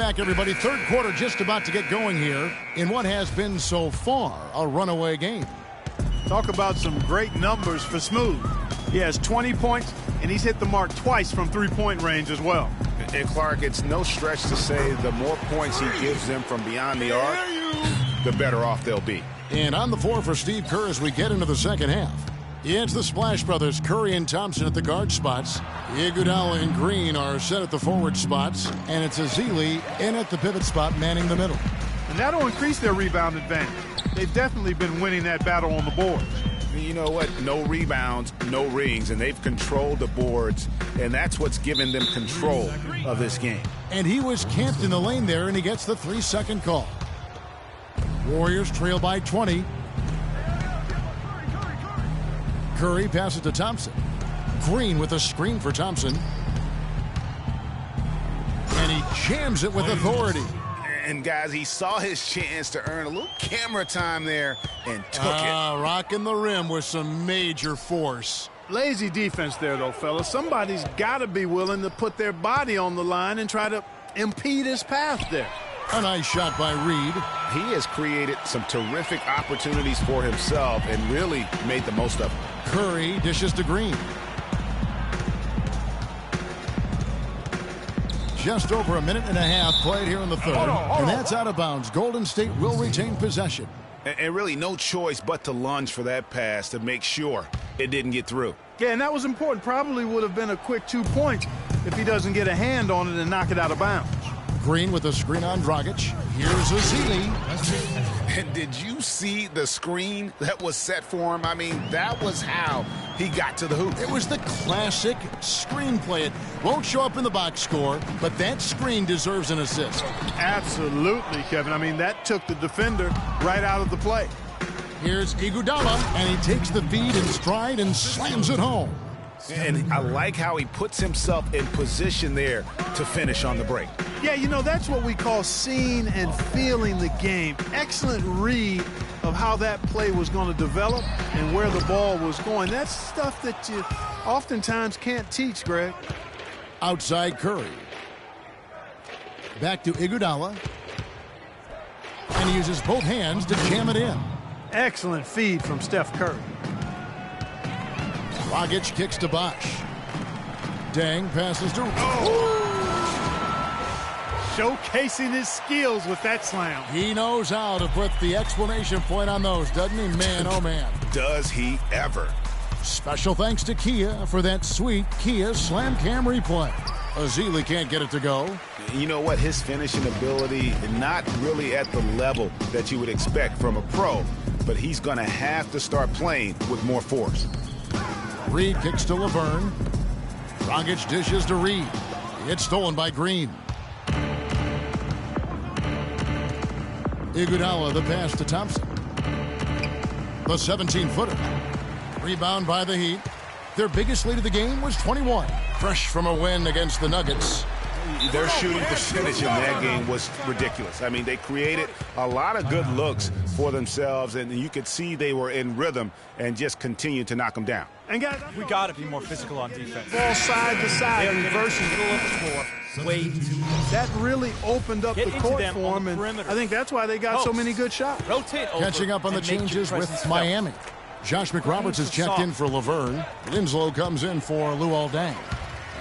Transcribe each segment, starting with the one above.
back, everybody. Third quarter just about to get going here in what has been so far a runaway game. Talk about some great numbers for Smooth. He has 20 points, and he's hit the mark twice from three-point range as well. And Clark, it's no stretch to say the more points he gives them from beyond the arc, the better off they'll be. And on the floor for Steve Kerr as we get into the second half. It's the Splash Brothers, Curry and Thompson at the guard spots. Iguodala and Green are set at the forward spots. And it's Ezeli in at the pivot spot, manning the middle. And that'll increase their rebound advantage. They've definitely been winning that battle on the boards. You know what? No rebounds, no rings, and they've controlled the boards, and that's what's given them control of this game. And he was camped in the lane there, and he gets the 3-second call. Warriors trail by 20. Curry passes to Thompson. Green with a screen for Thompson. And he jams it with authority. And, guys, he saw his chance to earn a little camera time there and took it. Rocking the rim with some major force. Lazy defense there, though, fellas. Somebody's got to be willing to put their body on the line and try to impede his path there. A nice shot by Reed. He has created some terrific opportunities for himself and really made the most of them. Curry dishes to Green. Just over a minute and a half played here in the third. And that's out of bounds. Golden State will retain possession. And really no choice but to lunge for that pass to make sure it didn't get through. Yeah, and that was important. Probably would have been a quick 2 points if he doesn't get a hand on it and knock it out of bounds. Green with a screen on Dragic. Here's Ezeli. And did you see the screen that was set for him? I mean, that was how he got to the hoop. It was the classic screenplay. It won't show up in the box score, but that screen deserves an assist. Absolutely, Kevin. I mean, that took the defender right out of the play. Here's Iguodala, and he takes the feed in stride and slams it home. And I like how he puts himself in position there to finish on the break. Yeah, you know, that's what we call seeing and feeling the game. Excellent read of how that play was going to develop and where the ball was going. That's stuff that you oftentimes can't teach, Greg. Outside Curry. Back to Iguodala. And he uses both hands to jam it in. Excellent feed from Steph Curry. Dragic kicks to Bosh. Dang passes to... Showcasing his skills with that slam. He knows how to put the exclamation point on those, doesn't he? Man, oh man. Does he ever. Special thanks to Kia for that sweet Kia Slam Cam replay. Ezeli can't get it to go. You know what? His finishing ability, not really at the level that you would expect from a pro, but he's going to have to start playing with more force. Reed kicks to Laverne. Dragic dishes to Reed. It's stolen by Green. Iguodala the pass to Thompson. The 17-footer. Rebound by the Heat. Their biggest lead of the game was 21. Fresh from a win against the Nuggets. Their shooting percentage in that game was ridiculous. I mean, they created a lot of good looks for themselves, and you could see they were in rhythm and just continued to knock them down. And guys, we got to be more physical on defense. Ball side to side, reversing. Middle of the floor. Way too much. That really opened up the court for them, and I think that's why they got so many good shots. Rotate over. Catching up on the changes with Miami. Josh McRoberts has checked in for Laverne. Winslow comes in for Luol Deng.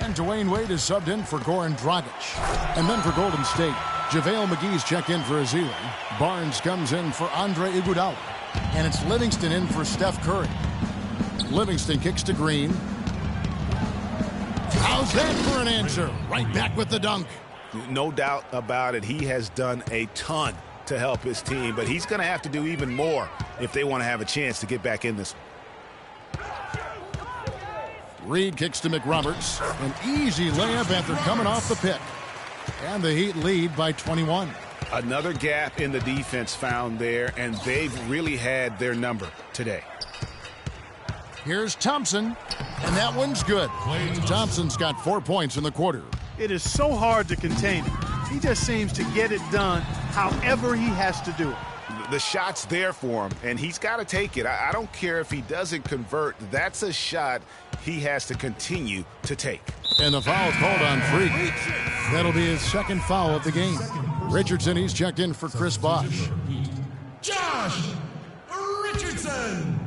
And Dwayne Wade is subbed in for Goran Dragic. And then for Golden State, JaVale McGee's checked in for Ezeli. Barnes comes in for Andre Iguodala. And it's Livingston in for Steph Curry. Livingston kicks to Green. How's that for an answer? Right back with the dunk. No doubt about it. He has done a ton to help his team, but he's going to have to do even more if they want to have a chance to get back in this. Reed kicks to McRoberts. An easy layup after coming off the pick. And the Heat lead by 21. Another gap in the defense found there, and they've really had their number today. Here's Thompson, and that one's good. Thompson's got 4 points in the quarter. It is so hard to contain him. He just seems to get it done however he has to do it. The shot's there for him, and he's got to take it. I don't care if he doesn't convert. That's a shot he has to continue to take. And the foul called on Freak. That'll be his second foul of the game. Richardson, he's checked in for Chris Bosh. Josh Richardson.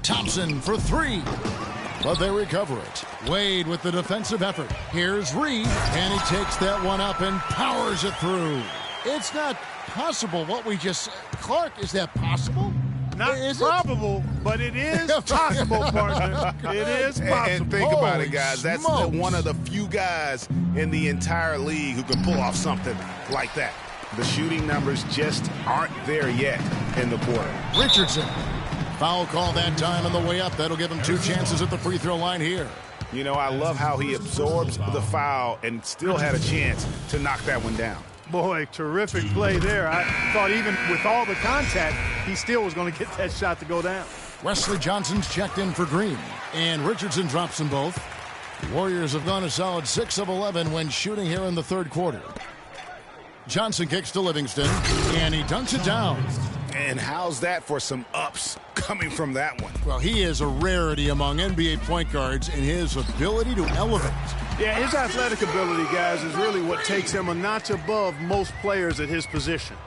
Thompson for three. But they recover it. Wade with the defensive effort. Here's Reed, and he takes that one up and powers it through. It's not possible what we just... Clark, is that possible? Not probable, but it is possible, partner. It is possible. And think about it, guys. Holy That's smokes. one of the few guys in the entire league who can pull off something like that. The shooting numbers just aren't there yet in the quarter. Richardson. Foul call that time on the way up. That'll give him 2 chances at the free throw line here. You know, I love how he absorbs the foul and still had a chance to knock that one down. Boy, terrific play there. I thought even with all the contact, he still was going to get that shot to go down. Wesley Johnson's checked in for Green, and Richardson drops them both. The Warriors have gone a solid 6 of 11 when shooting here in the third quarter. Johnson kicks to Livingston, and he dunks it down. And how's that for some ups coming from that one? Well, he is a rarity among NBA point guards in his ability to elevate. Yeah, his athletic ability, guys, is really what takes him a notch above most players at his position.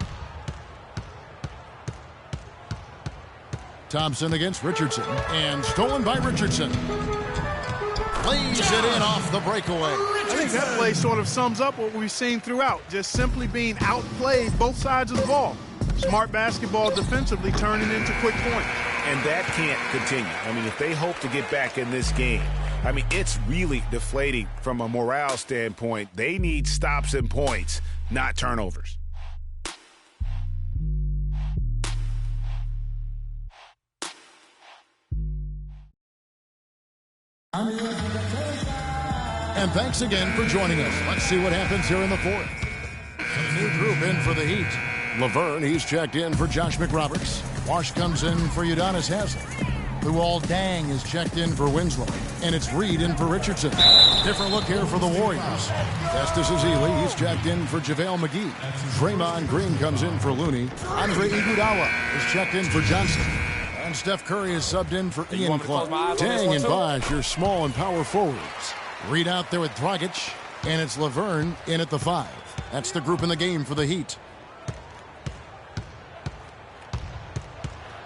Thompson against Richardson, and stolen by Richardson. Lays it in off the breakaway. I think that play sort of sums up what we've seen throughout, just simply being outplayed both sides of the ball. Smart basketball defensively turning into quick points. And that can't continue. I mean, if they hope to get back in this game, I mean, it's really deflating from a morale standpoint. They need stops and points, not turnovers. And thanks again for joining us. Let's see what happens here in the fourth. New group in for the Heat. Laverne, he's checked in for Josh McRoberts. Wash comes in for Udonis Haslem. Luol Deng is checked in for Winslow. And it's Reed in for Richardson. Different look here for the Warriors. Estes Ezeli, he's checked in for JaVale McGee. Draymond Green comes in for Looney. Andre Iguodala is checked in for Johnson. And Steph Curry is subbed in for Ian Clark. Deng and Bosh, your small and power forwards. Reed out there with Dragic. And it's Laverne in at the 5. That's the group in the game for the Heat.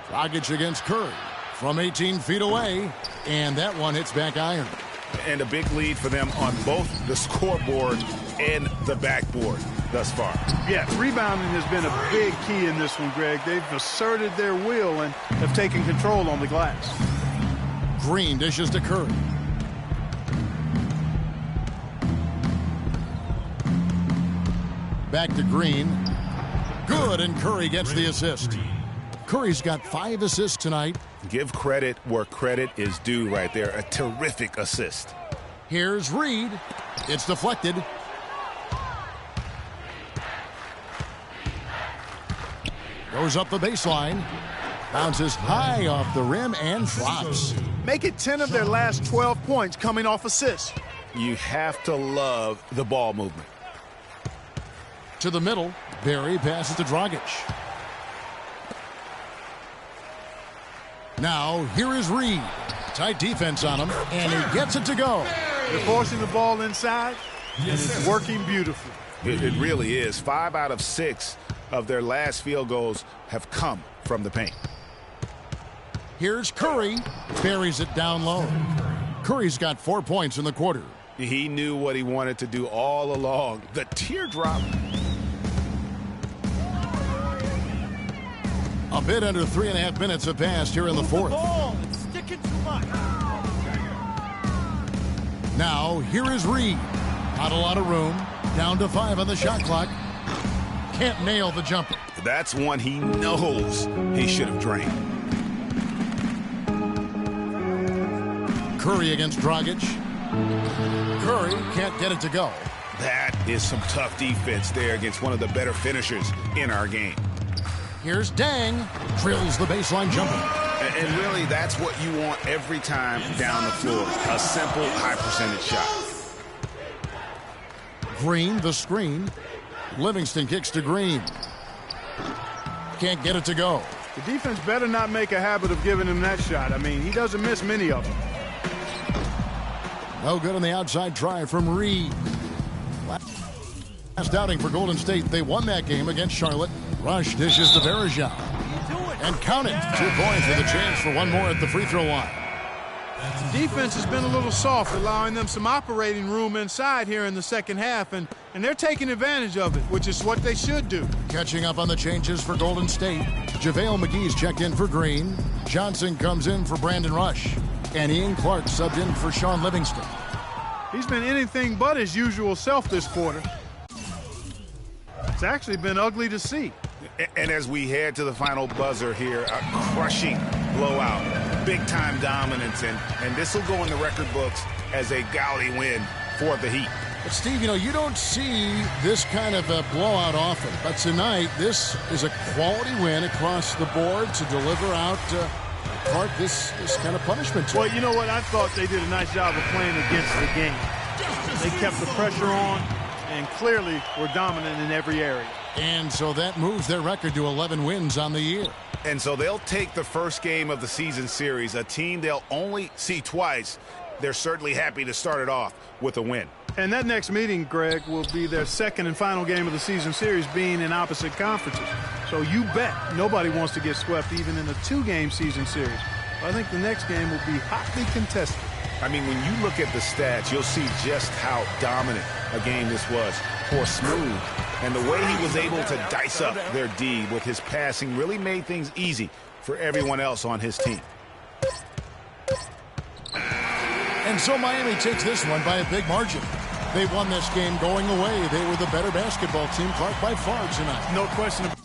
Dragic against Curry from 18 feet away, and that one hits back iron. And a big lead for them on both the scoreboard and the backboard thus far. Yeah, rebounding has been a big key in this one, Greg. They've asserted their will and have taken control on the glass. Green dishes to Curry. Back to Green. Good, and Curry gets the assist. Curry's got 5 assists tonight. Give credit where credit is due right there. A terrific assist. Here's Reed. It's deflected. Goes up the baseline. Bounces high off the rim and drops. Make it 10 of their last 12 points coming off assists. You have to love the ball movement. To the middle. Barry passes to Dragic. Now, here is Reed. Tight defense on him, and he gets it to go. They're forcing the ball inside, and it's working beautifully. It really is. 5 out of 6 of their last field goals have come from the paint. Here's Curry. Buries it down low. Curry's got 4 points in the quarter. He knew what he wanted to do all along. The teardrop. A bit under 3.5 minutes have passed here in the fourth. It's sticking too much. Now, here is Reed. Not a lot of room. Down to 5 on the shot clock. Can't nail the jumper. That's one he knows he should have drained. Curry against Dragic. Curry can't get it to go. That is some tough defense there against one of the better finishers in our game. Here's Deng. Drills the baseline jumper. And really, that's what you want every time down the floor. A simple, high-percentage shot. Green, the screen. Livingston kicks to Green. Can't get it to go. The defense better not make a habit of giving him that shot. I mean, he doesn't miss many of them. No good on the outside try from Reed. Last outing for Golden State. They won that game against Charlotte. Rush dishes to Varejao. And count it. 2 points with a chance for one more at the free throw line. Defense has been a little soft, allowing them some operating room inside here in the second half, and they're taking advantage of it, which is what they should do. Catching up on the changes for Golden State. JaVale McGee's checked in for Green. Johnson comes in for Brandon Rush. And Ian Clark subbed in for Sean Livingston. He's been anything but his usual self this quarter. It's actually been ugly to see. And as we head to the final buzzer here, a crushing blowout, big-time dominance, and this will go in the record books as a gaudy win for the Heat. But, Steve, you don't see this kind of a blowout often. But tonight, this is a quality win across the board to deliver out Clark this kind of punishment. Well, you know what? I thought they did a nice job of playing against the game. They kept the pressure on and clearly were dominant in every area. And so that moves their record to 11 wins on the year. And so they'll take the first game of the season series, a team they'll only see twice. They're certainly happy to start it off with a win. And that next meeting, Greg, will be their second and final game of the season series, being in opposite conferences. So you bet nobody wants to get swept even in a 2-game season series. I think the next game will be hotly contested. I mean, when you look at the stats, you'll see just how dominant a game this was for Smooth. And the way he was able to dice up their D with his passing really made things easy for everyone else on his team. And so Miami takes this one by a big margin. They won this game going away. They were the better basketball team, Clark, by far tonight. No question about it.